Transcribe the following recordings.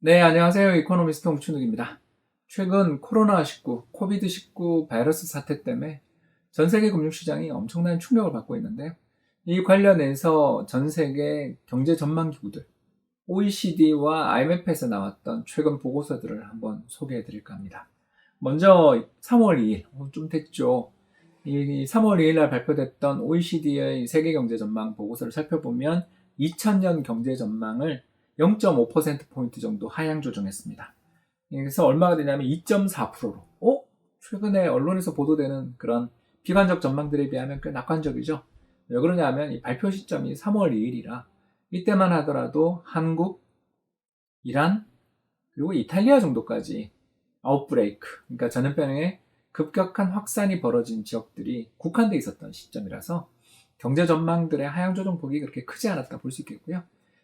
네, 안녕하세요. 이코노미스트 홍춘욱입니다. 최근 코로나19, 코비드19 바이러스 사태 때문에 전 세계 금융시장이 엄청난 충격을 받고 있는데요. 이 관련해서 전 세계 경제 전망 기구들, OECD와 IMF에서 나왔던 최근 보고서들을 한번 소개해 드릴까 합니다. 먼저 3월 2일, 좀 됐죠. 이 3월 2일 날 발표됐던 OECD의 세계 경제 전망 보고서를 살펴보면 2000년 경제 전망을 0.5%포인트 정도 하향 조정했습니다. 그래서 얼마가 되냐면 2.4%로. 최근에 언론에서 보도되는 그런 비관적 전망들에 비하면 꽤 낙관적이죠. 왜 그러냐면 이 발표 시점이 3월 2일이라 이때만 하더라도 한국, 이란, 그리고 이탈리아 정도까지 아웃브레이크, 그러니까 전염병의 급격한 확산이 벌어진 지역들이 국한돼 있었던 시점이라서 경제 전망들의 하향 조정 폭이 그렇게 크지 않았다 볼 수 있겠고요.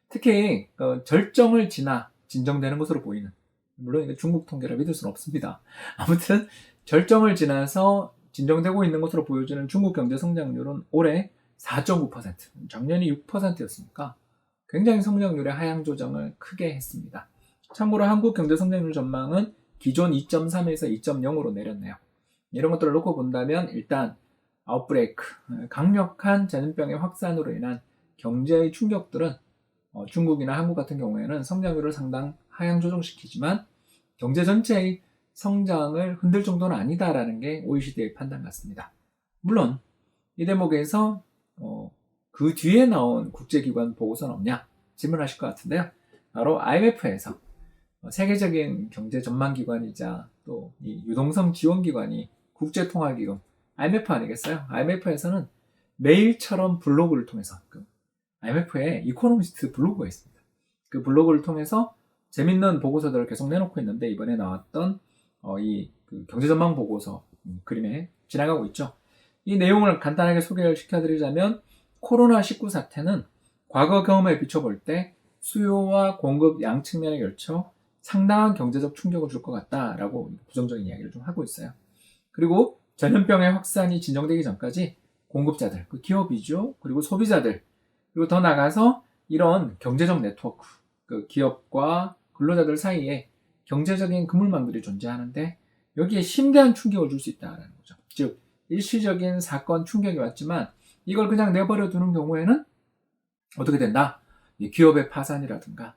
특히 절정을 지나 진정되는 것으로 보이는, 물론 중국 통계를 믿을 수는 없습니다. 아무튼 절정을 지나서 진정되고 있는 것으로 보여지는 중국 경제 성장률은 올해 4.9%, 작년이 6%였으니까 굉장히 성장률의 하향 조정을 크게 했습니다. 참고로 한국 경제 성장률 전망은 기존 2.3에서 2.0으로 내렸네요. 이런 것들을 놓고 본다면 일단 아웃브레이크, 강력한 전염병의 확산으로 인한 경제의 충격들은 중국이나 한국 같은 경우에는 성장률을 상당 하향 조정시키지만 경제 전체의 성장을 흔들 정도는 아니다라는 게 OECD의 판단 같습니다. 물론 이 대목에서 그 뒤에 나온 국제기관 보고서는 없냐 질문하실 것 같은데요. 바로 IMF에서 세계적인 경제 전망기관이자 또 이 유동성 지원기관이 국제통화기금 IMF 아니겠어요? IMF에서는 매일처럼 블로그를 통해서 IMF에 이코노미스트 블로그가 있습니다. 그 블로그를 통해서 재밌는 보고서들을 계속 내놓고 있는데 이번에 나왔던 그 경제전망 보고서 그림에 지나가고 있죠. 이 내용을 간단하게 소개를 시켜드리자면 코로나19 사태는 과거 경험에 비춰볼 때 수요와 공급 양 측면에 걸쳐 상당한 경제적 충격을 줄 것 같다라고 부정적인 이야기를 좀 하고 있어요. 그리고 전염병의 확산이 진정되기 전까지 공급자들, 그 기업이죠. 그리고 소비자들, 그리고 더 나아가서 이런 경제적 네트워크, 그 기업과 근로자들 사이에 경제적인 그물망들이 존재하는데 여기에 심대한 충격을 줄 수 있다는 거죠. 즉 일시적인 사건 충격이 왔지만 이걸 그냥 내버려 두는 경우에는 어떻게 된다? 기업의 파산이라든가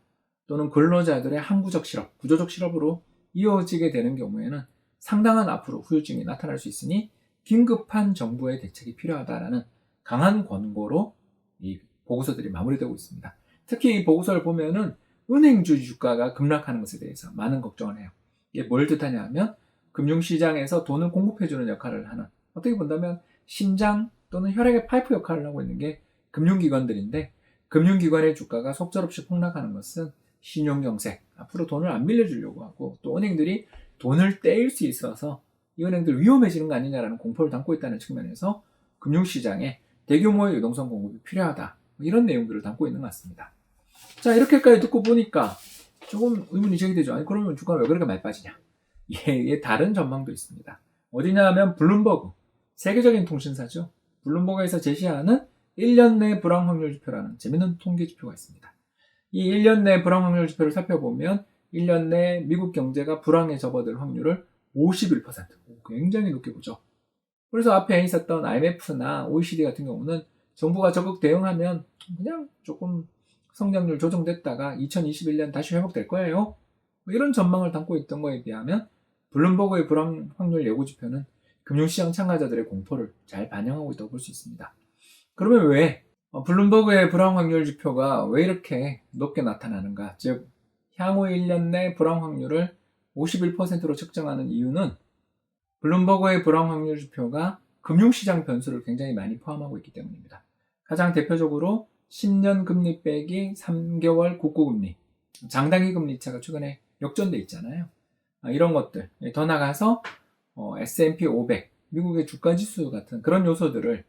또는 근로자들의 항구적 실업, 구조적 실업으로 이어지게 되는 경우에는 상당한 앞으로 후유증이 나타날 수 있으니 긴급한 정부의 대책이 필요하다라는 강한 권고로 이 보고서들이 마무리되고 있습니다. 특히 이 보고서를 보면은 은행주 주가가 급락하는 것에 대해서 많은 걱정을 해요. 이게 뭘 뜻하냐 하면 금융시장에서 돈을 공급해주는 역할을 하는, 어떻게 본다면 심장 또는 혈액의 파이프 역할을 하고 있는 게 금융기관들인데 금융기관의 주가가 속절없이 폭락하는 것은 신용정색, 앞으로 돈을 안 빌려주려고 하고 또 은행들이 돈을 떼일 수 있어서 이 은행들 위험해지는 거 아니냐라는 공포를 담고 있다는 측면에서 금융시장에 대규모의 유동성 공급이 필요하다. 이런 내용들을 담고 있는 것 같습니다. 자, 이렇게까지 듣고 보니까 조금 의문이 제기되죠. 아니, 그러면 주가가 왜 그렇게 많이 빠지냐? 예, 다른 전망도 있습니다. 어디냐 하면 블룸버그, 세계적인 통신사죠. 블룸버그에서 제시하는 1년 내 불황 확률 지표라는 재밌는 통계 지표가 있습니다. 이 1년 내 불황 확률 지표를 살펴보면 1년 내 미국 경제가 불황에 접어들 확률을 51%, 굉장히 높게 보죠. 그래서 앞에 있었던 IMF나 OECD 같은 경우는 정부가 적극 대응하면 그냥 조금 성장률 조정됐다가 2021년 다시 회복될 거예요. 이런 전망을 담고 있던 거에 비하면 블룸버그의 불황 확률 예고 지표는 금융시장 참가자들의 공포를 잘 반영하고 있다고 볼 수 있습니다. 그러면 왜 블룸버그의 불황 확률 지표가 왜 이렇게 높게 나타나는가? 즉 향후 1년 내 불황 확률을 51%로 측정하는 이유는 블룸버그의 불황 확률 지표가 금융시장 변수를 굉장히 많이 포함하고 있기 때문입니다. 가장 대표적으로 10년 금리 빼기 3개월 국고금리, 장단기 금리차가 최근에 역전돼 있잖아요. 이런 것들, 더 나가서 S&P 500, 미국의 주가지수 같은 그런 요소들을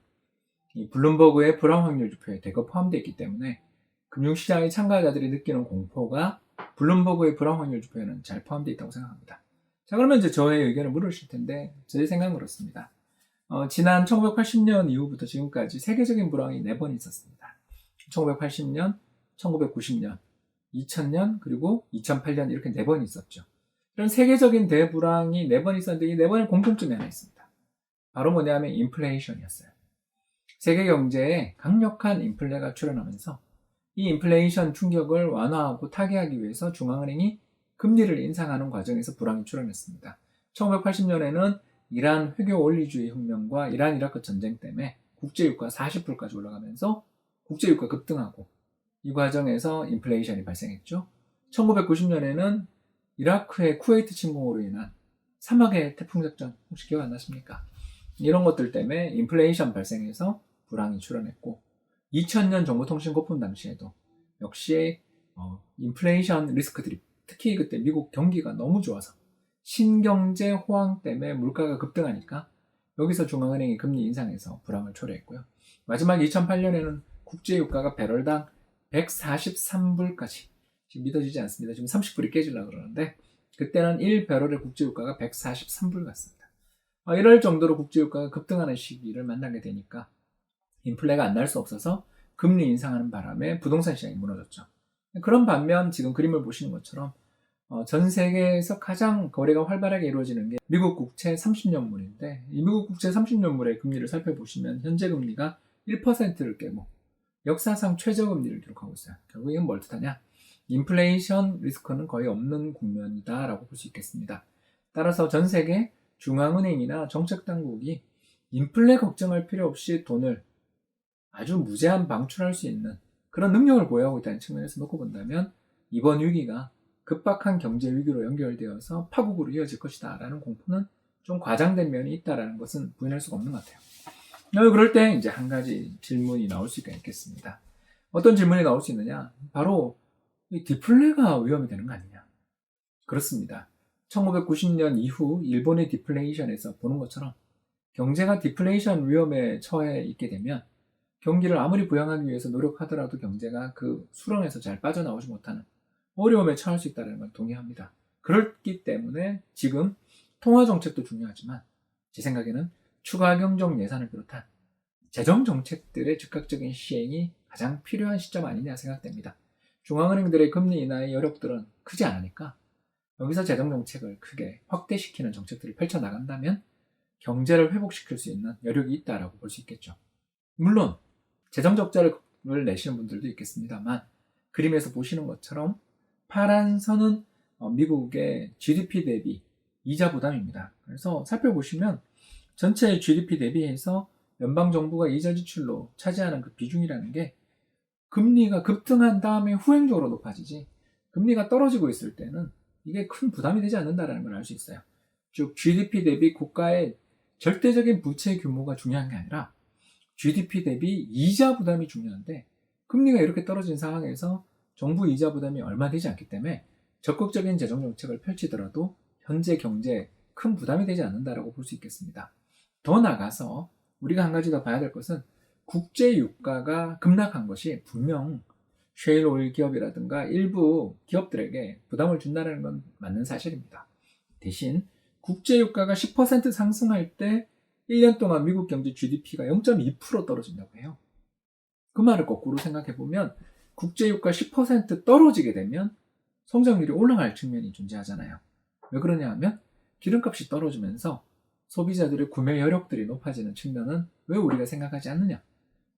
이 블룸버그의 불황 확률 지표에 대거 포함되어 있기 때문에 금융시장의 참가자들이 느끼는 공포가 블룸버그의 불황 확률 지표에는 잘 포함되어 있다고 생각합니다. 자, 그러면 이제 저의 의견을 물으실 텐데 제 생각은 그렇습니다. 지난 1980년 이후부터 지금까지 세계적인 불황이 4번 있었습니다. 1980년, 1990년, 2000년 그리고 2008년 이렇게 4번 있었죠. 이런 세계적인 대불황이 4번 있었는데 이 4번의 공통점이 하나 있습니다. 바로 뭐냐면 인플레이션이었어요. 세계 경제에 강력한 인플레가 출현하면서 이 인플레이션 충격을 완화하고 타개하기 위해서 중앙은행이 금리를 인상하는 과정에서 불황이 출현했습니다. 1980년에는 이란 회교 원리주의 혁명과 이란 이라크 전쟁 때문에 국제유가 40%까지 올라가면서 국제유가 급등하고 이 과정에서 인플레이션이 발생했죠. 1990년에는 이라크의 쿠웨이트 침공으로 인한 사막의 태풍 작전 혹시 기억 안 나십니까? 이런 것들 때문에 인플레이션 발생해서 불황이 출현했고 2000년 정보통신 거품 당시에도 역시 인플레이션 리스크들이 특히 그때 미국 경기가 너무 좋아서 신경제 호황 때문에 물가가 급등하니까 여기서 중앙은행이 금리 인상해서 불황을 초래했고요. 마지막 2008년에는 국제유가가 배럴당 143불까지 지금 믿어지지 않습니다. 지금 30불이 깨지려고 그러는데 그때는 1배럴의 국제유가가 143불 같습니다. 이럴 정도로 국제유가가 급등하는 시기를 만나게 되니까 인플레가 안 날 수 없어서 금리 인상하는 바람에 부동산 시장이 무너졌죠. 그런 반면 지금 그림을 보시는 것처럼 전 세계에서 가장 거래가 활발하게 이루어지는 게 미국 국채 30년물인데 이 미국 국채 30년물의 금리를 살펴보시면 현재 금리가 1%를 깨고 역사상 최저금리를 기록하고 있어요. 결국 이건 뭘 뜻하냐? 인플레이션 리스크는 거의 없는 국면이다라고 볼 수 있겠습니다. 따라서 전 세계 중앙은행이나 정책당국이 인플레 걱정할 필요 없이 돈을 아주 무제한 방출할 수 있는 그런 능력을 보유하고 있다는 측면에서 놓고 본다면 이번 위기가 급박한 경제 위기로 연결되어서 파국으로 이어질 것이다 라는 공포는 좀 과장된 면이 있다는 것은 부인할 수가 없는 것 같아요. 그럴 때 이제 한 가지 질문이 나올 수가 있겠습니다. 어떤 질문이 나올 수 있느냐? 바로 이 디플레가 위험이 되는 거 아니냐? 그렇습니다. 1990년 이후 일본의 디플레이션에서 보는 것처럼 경제가 디플레이션 위험에 처해 있게 되면 경기를 아무리 부양하기 위해서 노력하더라도 경제가 그 수렁에서 잘 빠져나오지 못하는 어려움에 처할 수 있다는 걸 동의합니다. 그렇기 때문에 지금 통화정책도 중요하지만 제 생각에는 추가 경정 예산을 비롯한 재정정책들의 즉각적인 시행이 가장 필요한 시점 아니냐 생각됩니다. 중앙은행들의 금리 인하의 여력들은 크지 않으니까 여기서 재정정책을 크게 확대시키는 정책들을 펼쳐나간다면 경제를 회복시킬 수 있는 여력이 있다고 볼 수 있겠죠. 물론 재정적자를 내시는 분들도 있겠습니다만 그림에서 보시는 것처럼 파란 선은 미국의 GDP 대비 이자 부담입니다. 그래서 살펴보시면 전체 GDP 대비해서 연방정부가 이자 지출로 차지하는 그 비중이라는 게 금리가 급등한 다음에 후행적으로 높아지지 금리가 떨어지고 있을 때는 이게 큰 부담이 되지 않는다는 걸 알 수 있어요. 즉 GDP 대비 국가의 절대적인 부채 규모가 중요한 게 아니라 GDP 대비 이자 부담이 중요한데 금리가 이렇게 떨어진 상황에서 정부 이자 부담이 얼마 되지 않기 때문에 적극적인 재정정책을 펼치더라도 현재 경제에 큰 부담이 되지 않는다고 볼 수 있겠습니다. 더 나아가서 우리가 한 가지 더 봐야 될 것은 국제 유가가 급락한 것이 분명 셰일 오일 기업이라든가 일부 기업들에게 부담을 준다는 건 맞는 사실입니다. 대신 국제 유가가 10% 상승할 때 1년 동안 미국 경제 GDP가 0.2% 떨어진다고 해요. 그 말을 거꾸로 생각해보면 국제유가 10% 떨어지게 되면 성장률이 올라갈 측면이 존재하잖아요. 왜 그러냐 하면 기름값이 떨어지면서 소비자들의 구매 여력들이 높아지는 측면은 왜 우리가 생각하지 않느냐.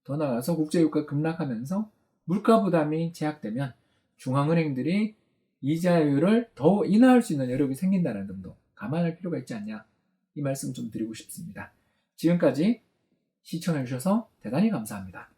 더 나아가서 국제유가 급락하면서 물가 부담이 제약되면 중앙은행들이 이자율을 더 인하할 수 있는 여력이 생긴다는 점도 감안할 필요가 있지 않냐. 이 말씀 좀 드리고 싶습니다. 지금까지 시청해주셔서 대단히 감사합니다.